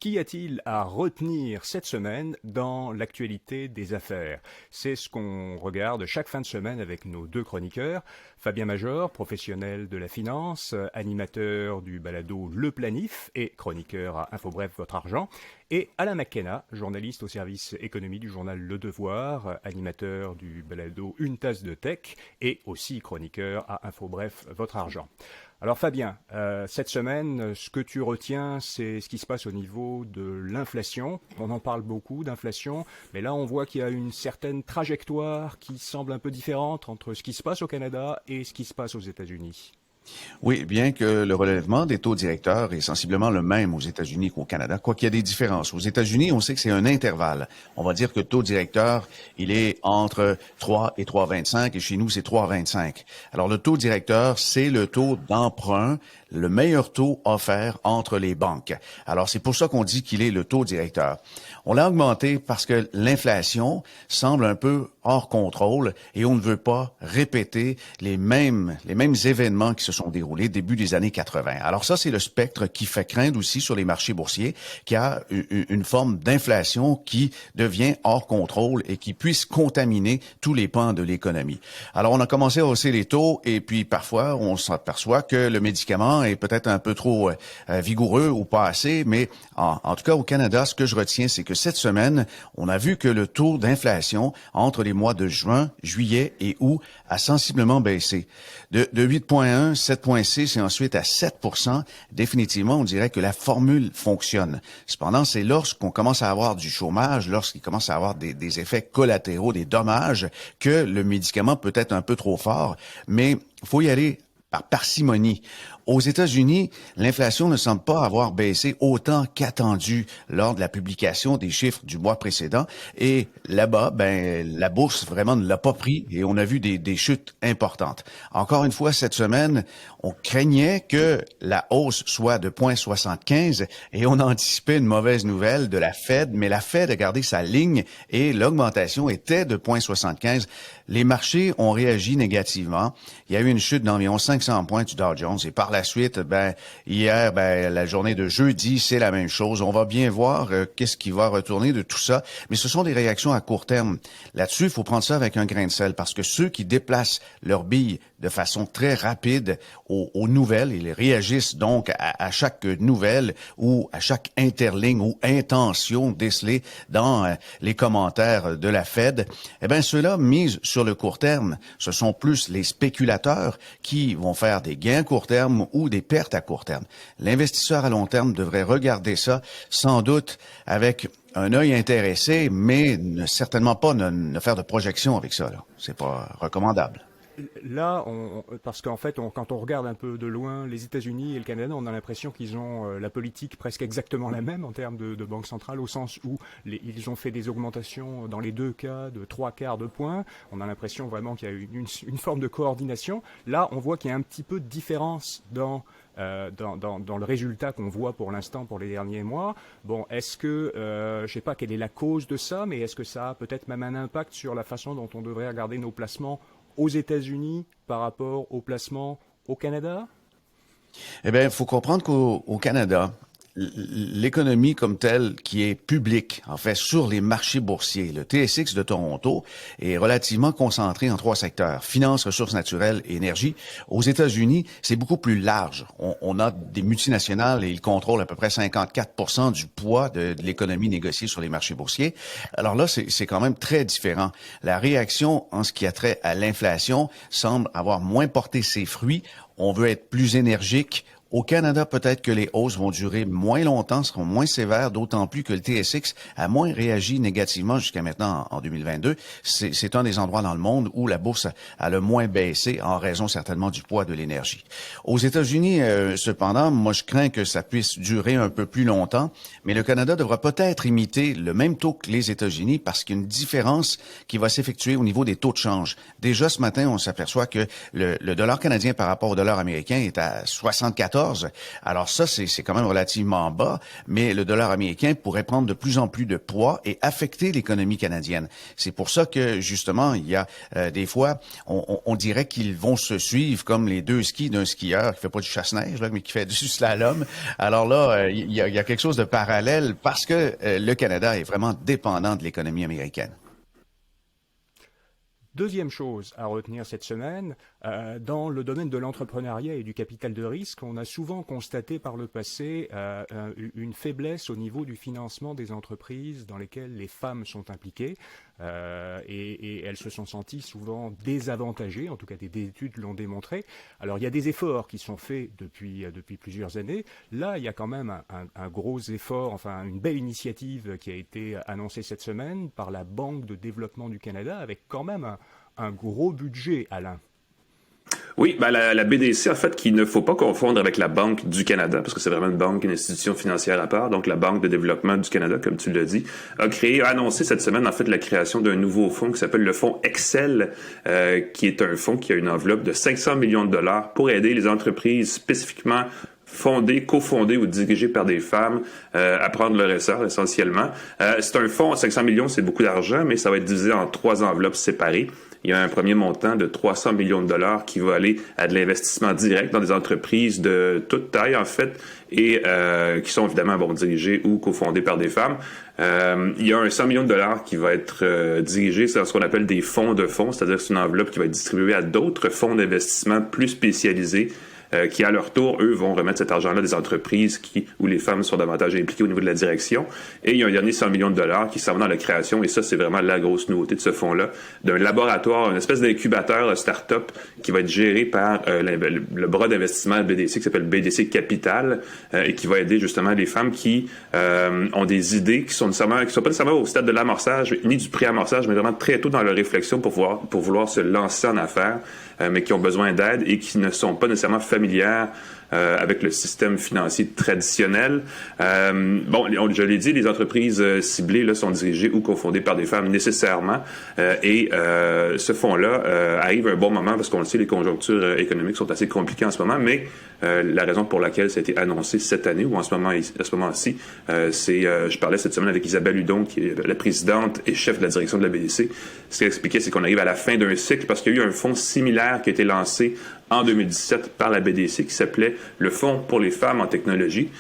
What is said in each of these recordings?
Qu'y a-t-il à retenir cette semaine dans l'actualité des affaires? C'est ce qu'on regarde chaque fin de semaine avec nos deux chroniqueurs. Fabien Major, professionnel de la finance, animateur du balado Le Planif et chroniqueur à InfoBref Votre Argent. Et Alain McKenna, journaliste au service économie du journal Le Devoir, animateur du balado Une tasse de tech et aussi chroniqueur à InfoBref Votre Argent. Alors Fabien, cette semaine, ce que tu retiens, c'est ce qui se passe au niveau de l'inflation. On en parle beaucoup d'inflation, mais là on voit qu'il y a une certaine trajectoire qui semble un peu différente entre ce qui se passe au Canada et ce qui se passe aux États-Unis. Oui, bien que le relèvement des taux directeurs est sensiblement le même aux États-Unis qu'au Canada, quoi qu'il y a des différences. Aux États-Unis, on sait que c'est un intervalle. On va dire que le taux directeur, il est entre 3 et 3,25 et chez nous, c'est 3,25. Alors, le taux directeur, c'est le taux d'emprunt, le meilleur taux offert entre les banques. Alors, c'est pour ça qu'on dit qu'il est le taux directeur. On l'a augmenté parce que l'inflation semble un peu hors contrôle et on ne veut pas répéter les mêmes événements qui se sont déroulés début des années 80. Alors ça, c'est le spectre qui fait craindre aussi sur les marchés boursiers, qu'il y a une forme d'inflation qui devient hors contrôle et qui puisse contaminer tous les pans de l'économie. Alors, on a commencé à hausser les taux et puis parfois, on s'aperçoit que le médicament est peut-être un peu trop vigoureux ou pas assez, mais en tout cas, au Canada, ce que je retiens, c'est que cette semaine, on a vu que le taux d'inflation entre les mois de juin, juillet et août a sensiblement baissé. De 8,1, 7,6 et ensuite à 7%, définitivement, on dirait que la formule fonctionne. Cependant, c'est lorsqu'on commence à avoir du chômage, lorsqu'il commence à avoir des effets collatéraux, des dommages, que le médicament peut être un peu trop fort, mais il faut y aller par parcimonie. Aux États-Unis, l'inflation ne semble pas avoir baissé autant qu'attendu lors de la publication des chiffres du mois précédent. Et là-bas, la bourse vraiment ne l'a pas pris et on a vu des chutes importantes. Encore une fois, cette semaine, on craignait que la hausse soit de 0,75 et on anticipait une mauvaise nouvelle de la Fed, mais la Fed a gardé sa ligne et l'augmentation était de 0,75. Les marchés ont réagi négativement. Il y a eu une chute d'environ 500 points du Dow Jones et par la suite, hier, la journée de jeudi, c'est la même chose. On va bien voir qu'est-ce qui va retourner de tout ça. Mais ce sont des réactions à court terme. Là-dessus, il faut prendre ça avec un grain de sel parce que ceux qui déplacent leurs billes de façon très rapide aux nouvelles, ils réagissent donc à chaque nouvelle ou à chaque interligne ou intention décelée dans les commentaires de la Fed. Eh bien, ceux-là misent sur le court terme. Ce sont plus les spéculateurs qui vont faire des gains à court terme ou des pertes à court terme. L'investisseur à long terme devrait regarder ça sans doute avec un œil intéressé, mais certainement pas ne faire de projection avec ça. C'est pas recommandable. Là, parce qu'en fait, quand on regarde un peu de loin les États-Unis et le Canada, on a l'impression qu'ils ont la politique presque exactement la même en termes de banque centrale, au sens où ils ont fait des augmentations dans les deux cas de 3/4 de points. On a l'impression vraiment qu'il y a une forme de coordination. Là, on voit qu'il y a un petit peu de différence dans le résultat qu'on voit pour l'instant pour les derniers mois. Bon, est-ce que, je sais pas quelle est la cause de ça, mais est-ce que ça a peut-être même un impact sur la façon dont on devrait regarder nos placements aux États-Unis par rapport aux placements au Canada? Eh bien, il faut comprendre qu'au Canada, l'économie comme telle qui est publique, en fait, sur les marchés boursiers, le TSX de Toronto est relativement concentré en 3 secteurs, finances, ressources naturelles et énergie. Aux États-Unis, c'est beaucoup plus large. On a des multinationales et ils contrôlent à peu près 54% du poids de l'économie négociée sur les marchés boursiers. Alors là, c'est quand même très différent. La réaction en ce qui a trait à l'inflation semble avoir moins porté ses fruits. On veut être plus énergique. Au Canada, peut-être que les hausses vont durer moins longtemps, seront moins sévères, d'autant plus que le TSX a moins réagi négativement jusqu'à maintenant en 2022. C'est un des endroits dans le monde où la bourse a le moins baissé en raison certainement du poids de l'énergie. Aux États-Unis, cependant, moi je crains que ça puisse durer un peu plus longtemps, mais le Canada devra peut-être imiter le même taux que les États-Unis parce qu'il y a une différence qui va s'effectuer au niveau des taux de change. Déjà ce matin, on s'aperçoit que le dollar canadien par rapport au dollar américain est à 74 14. Alors ça, c'est quand même relativement bas, mais le dollar américain pourrait prendre de plus en plus de poids et affecter l'économie canadienne. C'est pour ça que, justement, il y a des fois, on dirait qu'ils vont se suivre comme les deux skis d'un skieur qui fait pas du chasse-neige, là, mais qui fait du slalom. Alors là, il y a quelque chose de parallèle parce que le Canada est vraiment dépendant de l'économie américaine. Deuxième chose à retenir cette semaine, dans le domaine de l'entrepreneuriat et du capital de risque, on a souvent constaté par le passé une faiblesse au niveau du financement des entreprises dans lesquelles les femmes sont impliquées et elles se sont senties souvent désavantagées, en tout cas des études l'ont démontré. Alors il y a des efforts qui sont faits depuis plusieurs années. Là, il y a quand même un gros effort, enfin une belle initiative qui a été annoncée cette semaine par la Banque de développement du Canada avec quand même un gros budget, Alain. Oui, la BDC, en fait, qu'il ne faut pas confondre avec la Banque du Canada, parce que c'est vraiment une banque, une institution financière à part. Donc, la Banque de développement du Canada, comme tu l'as dit, a annoncé cette semaine, en fait, la création d'un nouveau fonds qui s'appelle le fonds Excel, qui est un fonds qui a une enveloppe de 500 millions de dollars pour aider les entreprises spécifiquement fondées, cofondées ou dirigées par des femmes à prendre leur essor, essentiellement. C'est un fonds, 500 millions, c'est beaucoup d'argent, mais ça va être divisé en 3 enveloppes séparées. Il y a un premier montant de 300 millions de dollars qui va aller à de l'investissement direct dans des entreprises de toute taille, en fait, et qui sont évidemment dirigées ou cofondées par des femmes. Il y a un 100 millions de dollars qui va être dirigé sur ce qu'on appelle des fonds de fonds, c'est-à-dire que c'est une enveloppe qui va être distribuée à d'autres fonds d'investissement plus spécialisés qui, à leur tour, eux, vont remettre cet argent-là à des entreprises où les femmes sont davantage impliquées au niveau de la direction. Et il y a un dernier 100 millions de dollars qui s'en va dans la création, et ça, c'est vraiment la grosse nouveauté de ce fonds-là, d'un laboratoire, une espèce d'incubateur start-up qui va être géré par le bras d'investissement de BDC qui s'appelle BDC Capital et qui va aider justement les femmes qui ont des idées qui sont pas nécessairement au stade de l'amorçage ni du pré-amorçage, mais vraiment très tôt dans leur réflexion pour vouloir se lancer en affaires, mais qui ont besoin d'aide et qui ne sont pas nécessairement familières avec le système financier traditionnel. Je l'ai dit, les entreprises ciblées là, sont dirigées ou cofondées par des femmes nécessairement. Et ce fonds-là arrive à un bon moment parce qu'on le sait, les conjonctures économiques sont assez compliquées en ce moment, mais la raison pour laquelle ça a été annoncé cette année ou à ce moment-ci, je parlais cette semaine avec Isabelle Hudon, qui est la présidente et chef de la direction de la BDC. Ce qu'elle expliquait, c'est qu'on arrive à la fin d'un cycle parce qu'il y a eu un fonds similaire qui a été lancé en 2017 par la BDC qui s'appelait le Fonds pour les femmes en technologie.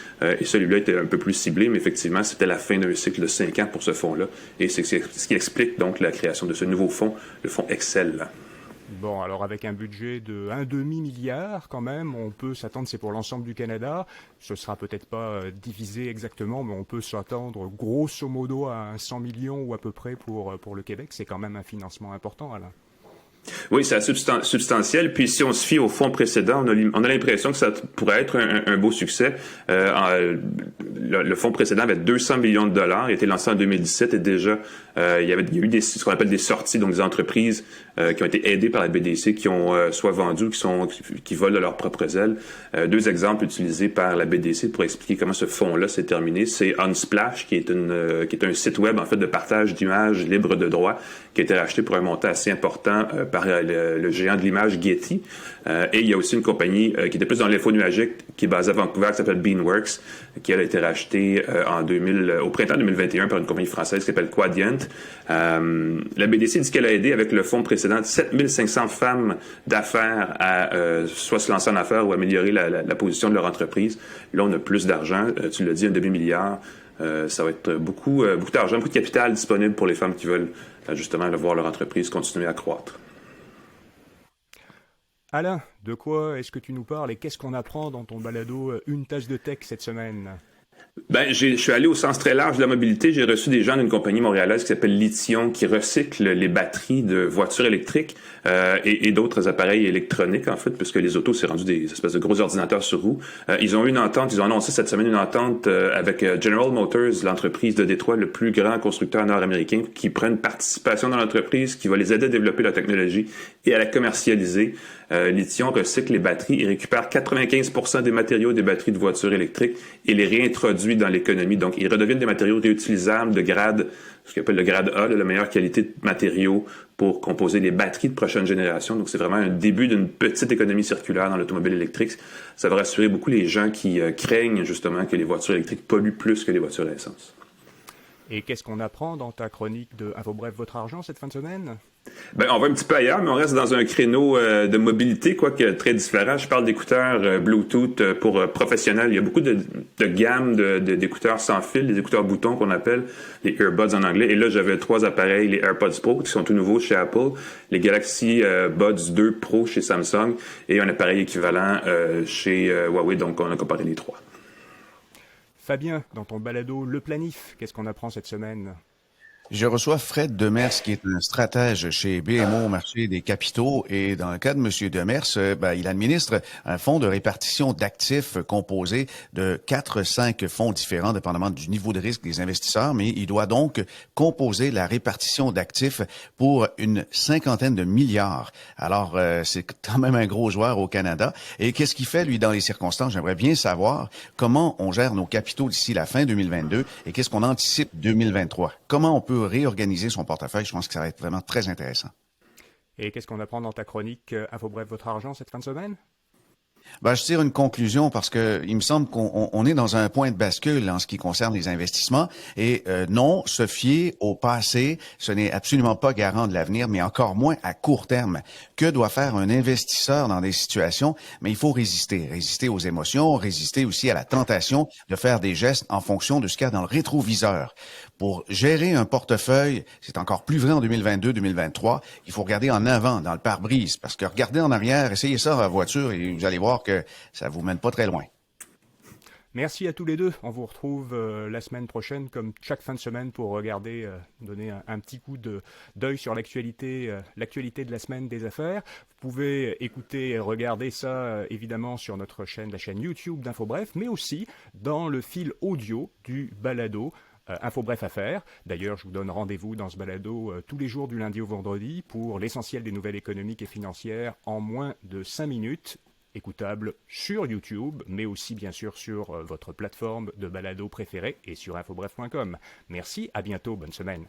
Et celui-là était un peu plus ciblé, mais effectivement, c'était la fin d'un cycle de 5 ans pour ce fonds-là. Et c'est ce qui explique donc la création de ce nouveau fonds, le fonds Excel. Bon, alors avec un budget de 1,5 milliard quand même, on peut s'attendre, c'est pour l'ensemble du Canada, ce sera peut-être pas divisé exactement, mais on peut s'attendre grosso modo à 100 millions ou à peu près pour le Québec. C'est quand même un financement important, Alain. Oui, c'est substantiel. Puis si on se fie au fonds précédent, on a l'impression que ça pourrait être un beau succès. Le fonds précédent avait 200 millions de dollars, il a été lancé en 2017 et déjà il y a eu ce qu'on appelle des sorties, donc des entreprises qui ont été aidées par la BDC, qui ont soit vendu, qui volent de leurs propres ailes. 2 exemples utilisés par la BDC pour expliquer comment ce fonds-là s'est terminé, c'est Unsplash, qui est un site web en fait de partage d'images libre de droit, qui a été racheté pour un montant assez important par le géant de l'image Getty. Et il y a aussi une compagnie qui était plus dans l'info nuagique, qui est basée à Vancouver, qui s'appelle Beanworks, qui elle a été rachetée au printemps 2021 par une compagnie française qui s'appelle Quadient. La BDC dit qu'elle a aidé avec le fonds précédent 7500 femmes d'affaires à soit se lancer en affaires ou améliorer la position de leur entreprise. Là, on a plus d'argent, tu l'as dit, 1,5 milliard. Ça va être beaucoup d'argent, beaucoup de capital disponible pour les femmes qui veulent justement voir leur entreprise continuer à croître. Alain, de quoi est-ce que tu nous parles et qu'est-ce qu'on apprend dans ton balado Une tasse de tech cette semaine? Je suis allé au sens très large de la mobilité. J'ai reçu des gens d'une compagnie montréalaise qui s'appelle Lithium, qui recycle les batteries de voitures électriques et d'autres appareils électroniques, en fait, puisque les autos, c'est rendu des espèces de gros ordinateurs sur roues. Ils ont annoncé cette semaine une entente avec General Motors, l'entreprise de Détroit, le plus grand constructeur nord-américain, qui prennent participation dans l'entreprise, qui va les aider à développer la technologie et à la commercialiser. Lithium recycle les batteries et récupère 95% des matériaux des batteries de voitures électriques et les réintroduit dans l'économie. Donc, ils redeviennent des matériaux réutilisables de grade, ce qu'on appelle le grade A, la meilleure qualité de matériaux pour composer les batteries de prochaine génération. Donc, c'est vraiment un début d'une petite économie circulaire dans l'automobile électrique. Ça va rassurer beaucoup les gens qui craignent justement que les voitures électriques polluent plus que les voitures à essence. Et qu'est-ce qu'on apprend dans ta chronique de Info Bref, votre argent cette fin de semaine? Ben, on va un petit peu ailleurs, mais on reste dans un créneau de mobilité, quoique très différent. Je parle d'écouteurs Bluetooth pour professionnels. Il y a beaucoup de gammes d'écouteurs sans fil, des écouteurs boutons qu'on appelle les earbuds en anglais. Et là, j'avais 3 appareils, les AirPods Pro, qui sont tout nouveaux chez Apple, les Galaxy Buds 2 Pro chez Samsung, et un appareil équivalent chez Huawei. Donc, on a comparé les 3. Fabien, dans ton balado Le Planif, qu'est-ce qu'on apprend cette semaine? Je reçois Fred Demers, qui est un stratège chez BMO Marché des capitaux. Et dans le cas de M. Demers, il administre un fonds de répartition d'actifs composé de 4-5 fonds différents, dépendamment du niveau de risque des investisseurs. Mais il doit donc composer la répartition d'actifs pour une 50aine de milliards. Alors, c'est quand même un gros joueur au Canada. Et qu'est-ce qu'il fait, lui, dans les circonstances? J'aimerais bien savoir comment on gère nos capitaux d'ici la fin 2022 et qu'est-ce qu'on anticipe 2023. Comment on peut réorganiser son portefeuille? Je pense que ça va être vraiment très intéressant. Et qu'est-ce qu'on apprend dans ta chronique Info Bref, votre argent cette fin de semaine? Je tire une conclusion parce que il me semble qu'on est dans un point de bascule en ce qui concerne les investissements. Et non, se fier au passé, ce n'est absolument pas garant de l'avenir, mais encore moins à court terme. Que doit faire un investisseur dans des situations? Mais il faut résister aux émotions, résister aussi à la tentation de faire des gestes en fonction de ce qu'il y a dans le rétroviseur. Pour gérer un portefeuille, c'est encore plus vrai en 2022-2023, il faut regarder en avant, dans le pare-brise, parce que regarder en arrière, essayez ça à la voiture et vous allez voir que ça vous mène pas très loin. Merci à tous les deux. On vous retrouve la semaine prochaine, comme chaque fin de semaine, pour regarder, donner un petit coup d'œil sur l'actualité de la semaine des affaires. Vous pouvez écouter et regarder ça, évidemment, sur notre chaîne, la chaîne YouTube d'Info Bref, mais aussi dans le fil audio du balado Info Bref Affaires. D'ailleurs, je vous donne rendez-vous dans ce balado tous les jours du lundi au vendredi pour l'essentiel des nouvelles économiques et financières en moins de 5 minutes, écoutable sur YouTube, mais aussi bien sûr sur votre plateforme de balado préférée et sur infobref.com. Merci, à bientôt, bonne semaine.